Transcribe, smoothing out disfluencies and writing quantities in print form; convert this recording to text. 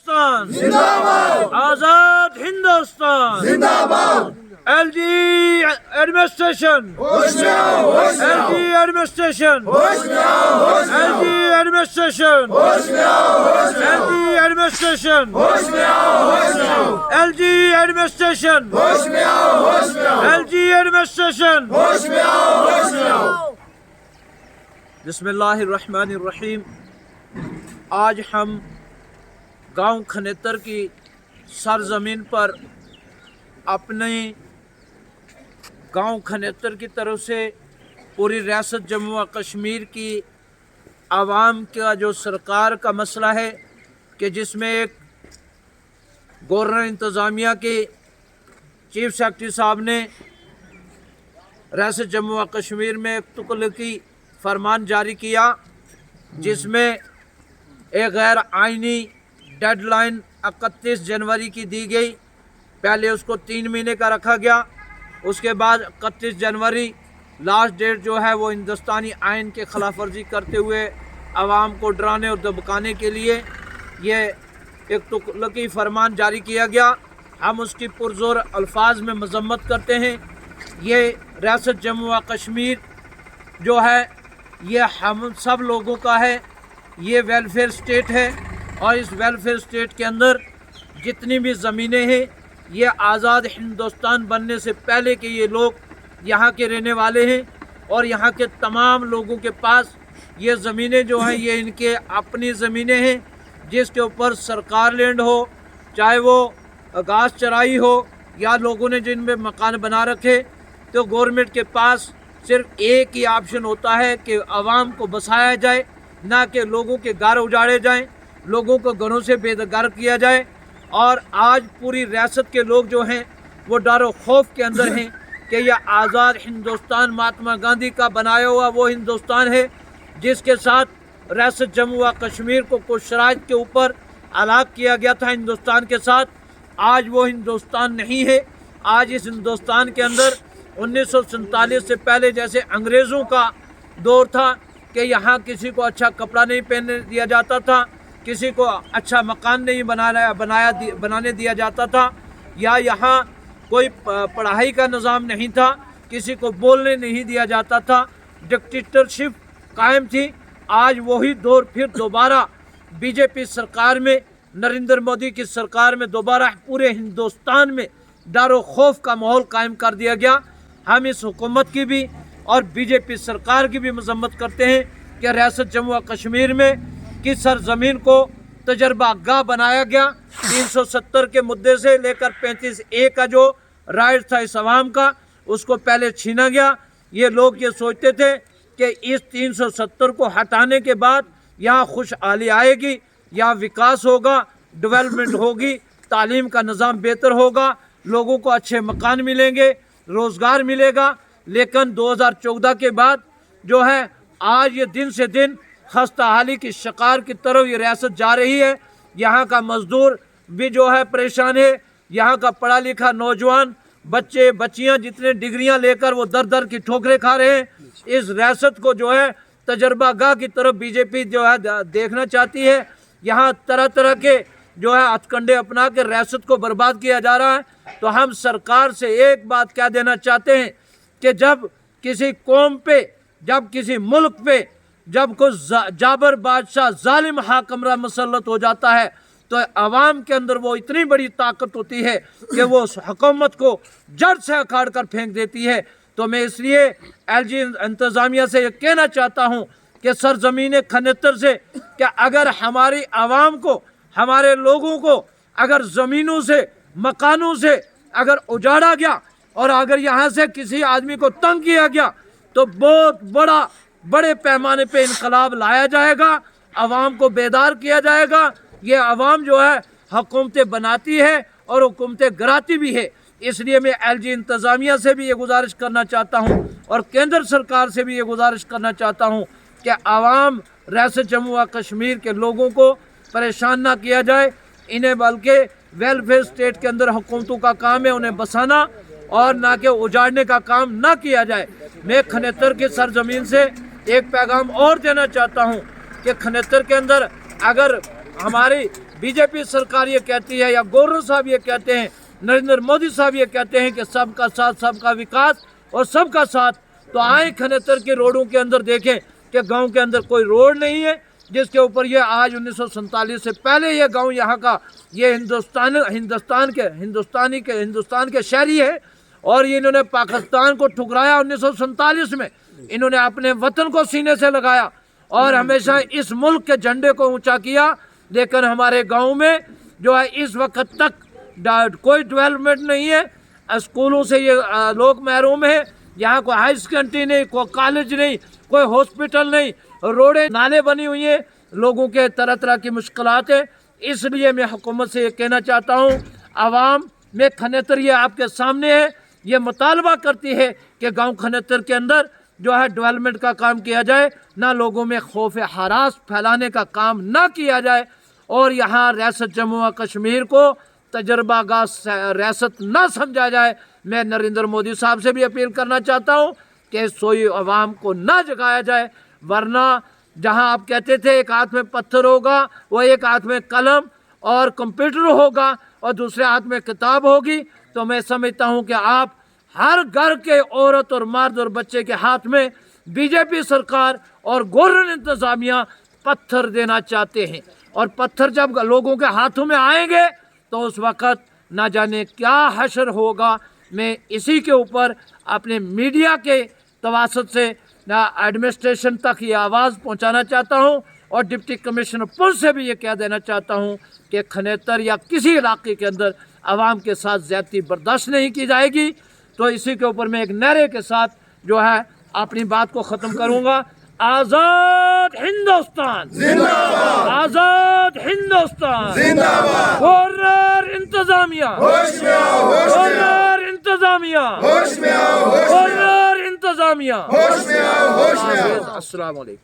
जिंदाबाद, आजाद हिंदुस्तान जिंदाबाद। LG administration होश में आओ, होश में आओ। LG एडमिनिस्ट्रेशन होश में आओ, होश में आओ। LG एडमिनिस्ट्रेशन होश में आओ, होश में आओ। LG एडमिनिस्ट्रेशन होश में आओ, होश में आओ। LG एडमिनिस्ट्रेशन होश में आओ, होश में आओ। LG एडमिनिस्ट्रेशन होश में आओ, होश में आओ। बिस्मिल्लाहिर्रहमानिर्रहीम। आज हम गांव खनेतर की सरजमीन पर अपने गांव खनेतर की तरफ से पूरी रियासत जम्मू व कश्मीर की आवाम का जो सरकार का मसला है कि जिसमें एक गवर्नर इंतज़ामिया के चीफ सेक्रेटरी साहब ने रियासत जम्मू व कश्मीर में एक तुगलकी फरमान जारी किया, जिसमें एक गैर आइनी डेडलाइन 31 जनवरी की दी गई। पहले उसको 3 महीने का रखा गया, उसके बाद 31 जनवरी लास्ट डेट जो है वो हिंदुस्तानी आइन के ख़िलाफ़ वर्जी करते हुए आवाम को डराने और धमकाने के लिए ये एक तुगलकी फरमान जारी किया गया। हम उसकी पुरज़ोर अल्फाज में मज़म्मत करते हैं। ये रियासत जम्मू व कश्मीर जो है ये हम सब लोगों का है, ये वेलफेयर स्टेट है और इस वेलफेयर स्टेट के अंदर जितनी भी ज़मीनें हैं ये आज़ाद हिंदुस्तान बनने से पहले के ये लोग यहाँ के रहने वाले हैं और यहाँ के तमाम लोगों के पास ये ज़मीनें जो हैं ये इनके अपनी ज़मीनें हैं, जिसके ऊपर सरकार लैंड हो, चाहे वो घास चराई हो या लोगों ने जिनमें मकान बना रखे, तो गवर्नमेंट के पास सिर्फ एक ही ऑप्शन होता है कि आवाम को बसाया जाए, ना कि लोगों के घर उजाड़े जाएं, लोगों को घरों से बेदरकार किया जाए। और आज पूरी रियासत के लोग जो हैं वो डर और खौफ के अंदर हैं कि यह आज़ाद हिंदुस्तान महात्मा गांधी का बनाया हुआ वो हिंदुस्तान है जिसके साथ रियासत जम्मू व कश्मीर को कुछ शराइत के ऊपर अलग किया गया था हिंदुस्तान के साथ। आज वो हिंदुस्तान नहीं है। आज इस हिंदुस्तान के अंदर 1947 से पहले जैसे अंग्रेज़ों का दौर था कि यहाँ किसी को अच्छा कपड़ा नहीं पहनने दिया जाता था, किसी को अच्छा मकान नहीं बनाने दिया जाता था, या यहाँ कोई पढ़ाई का निज़ाम नहीं था, किसी को बोलने नहीं दिया जाता था, डिक्टेटरशिप कायम थी। आज वही दौर फिर दोबारा बीजेपी सरकार में, नरेंद्र मोदी की सरकार में दोबारा पूरे हिंदुस्तान में डर और खौफ का माहौल कायम कर दिया गया। हम इस हुकूमत की भी और बीजेपी सरकार की भी मजम्मत करते हैं कि रियासत जम्मू व कश्मीर में की सरजमीन को तजर्बा गाह बनाया गया। 370 के मुद्दे से लेकर 35A का जो राइट था इस अवाम का, उसको पहले छीना गया। ये लोग ये सोचते थे कि इस 370 को हटाने के बाद यहाँ खुशहाली आएगी, यहाँ विकास होगा, डेवलपमेंट होगी, तालीम का निज़ाम बेहतर होगा, लोगों को अच्छे मकान मिलेंगे, रोज़गार मिलेगा। लेकिन 2014 के बाद जो है आज ये दिन से दिन खस्ताहाली की शिकार की तरफ ये रियासत जा रही है। यहाँ का मजदूर भी जो है परेशान है, यहाँ का पढ़ा लिखा नौजवान बच्चे बच्चियाँ जितने डिग्रियाँ लेकर वो दर दर की ठोकरें खा रहे हैं। इस रियासत को जो है तजर्बा गाह की तरफ बीजेपी जो है देखना चाहती है। यहाँ तरह तरह के जो है हथकंडे अपना के रियासत को बर्बाद किया जा रहा है। तो हम सरकार से एक बात कह देना चाहते हैं कि जब किसी कौम पे, जब किसी मुल्क पे जब कोई जाबर बादशाह जालिम हाकमरा मुसल्लत हो जाता है तो अवाम के अंदर वो इतनी बड़ी ताकत होती है कि वो उस हुकूमत को जड़ से उखाड़ कर फेंक देती है। तो मैं इसलिए LG इंतज़ामिया से ये कहना चाहता हूँ कि सरजमीन खनेतर से कि अगर हमारी आवाम को, हमारे लोगों को अगर ज़मीनों से, मकानों से अगर उजाड़ा गया और अगर यहाँ से किसी आदमी को तंग किया गया तो बहुत बड़े पैमाने पे इनकलाब लाया जाएगा, अवाम को बेदार किया जाएगा। ये अवाम जो है हुकूमतें बनाती है और हुकूमतें गिराती भी है। इसलिए मैं LG इंतज़ामिया से भी ये गुजारिश करना चाहता हूँ और केंद्र सरकार से भी ये गुजारिश करना चाहता हूँ कि आवाम रियासत जम्मू व कश्मीर के लोगों को परेशान ना किया जाए, इन्हें बल्कि वेलफेयर स्टेट के अंदर हुकूमतों का काम है उन्हें बसाना और ना कि उजाड़ने का काम ना किया जाए। मैं खनेतर की सरजमीन से एक पैगाम और देना चाहता हूँ कि खनेतर के अंदर अगर हमारी बीजेपी सरकार ये कहती है या गवर्नर साहब ये कहते हैं, नरेंद्र मोदी साहब ये कहते हैं कि सबका साथ सबका विकास और सबका साथ, तो आए खनेतर के रोडों के अंदर देखें कि गांव के अंदर कोई रोड नहीं है जिसके ऊपर ये आज 1947 से पहले ये गांव यहाँ का ये हिंदुस्तान के शहरी है और ये इन्होंने पाकिस्तान को ठुकराया 1947 में। इन्होंने अपने वतन को सीने से लगाया और हमेशा इस मुल्क के झंडे को ऊंचा किया, लेकिन हमारे गांव में जो है इस वक्त तक कोई डेवलपमेंट नहीं है। स्कूलों से ये लोग महरूम है, यहाँ कोई हाई सेकेंडरी नहीं, कोई कॉलेज नहीं, कोई हॉस्पिटल नहीं, रोडें नाले बनी हुई हैं, लोगों के तरह तरह की मुश्किलात है। इसलिए मैं हुकूमत से ये कहना चाहता हूँ, आवाम में खनेतर ये आपके सामने है, ये मुतालबा करती है कि गांव खनेतर के अंदर जो है डेवलपमेंट का काम किया जाए, ना लोगों में खौफ हरास फैलाने का काम ना किया जाए और यहाँ रियासत जम्मू व कश्मीर को तजर्बागाह रियासत ना समझा जाए। मैं नरेंद्र मोदी साहब से भी अपील करना चाहता हूँ कि सोई अवाम को ना जगाया जाए, वरना जहाँ आप कहते थे एक हाथ में पत्थर होगा, वो एक हाथ में कलम और कंप्यूटर होगा और दूसरे हाथ में किताब होगी, तो मैं समझता हूँ कि आप हर घर के औरत और मर्द और बच्चे के हाथ में बीजेपी सरकार और गवर्नर इंतजामिया पत्थर देना चाहते हैं और पत्थर जब लोगों के हाथों में आएंगे तो उस वक़्त ना जाने क्या हशर होगा। मैं इसी के ऊपर अपने मीडिया के तवासत से एडमिनिस्ट्रेशन तक ये आवाज़ पहुंचाना चाहता हूं और डिप्टी कमिश्नर पुलिस से भी ये कह देना चाहता हूं कि खनेतर या किसी इलाके के अंदर आवाम के साथ ज़्यादती बर्दाश्त नहीं की जाएगी। तो इसी के ऊपर मैं एक नारे के साथ जो है अपनी बात को ख़त्म करूंगा। आज़ाद हिंदुस्तान जिंदाबाद, आज़ाद हिंदुस्तान जिंदाबाद, गवर्नर इंतजामिया होश में आओ, गवर्नर इंतजामिया होश में आओ, गवर्नर इंतजामिया होश में आओ, होश में आओ। अस्सलाम वालेकुम।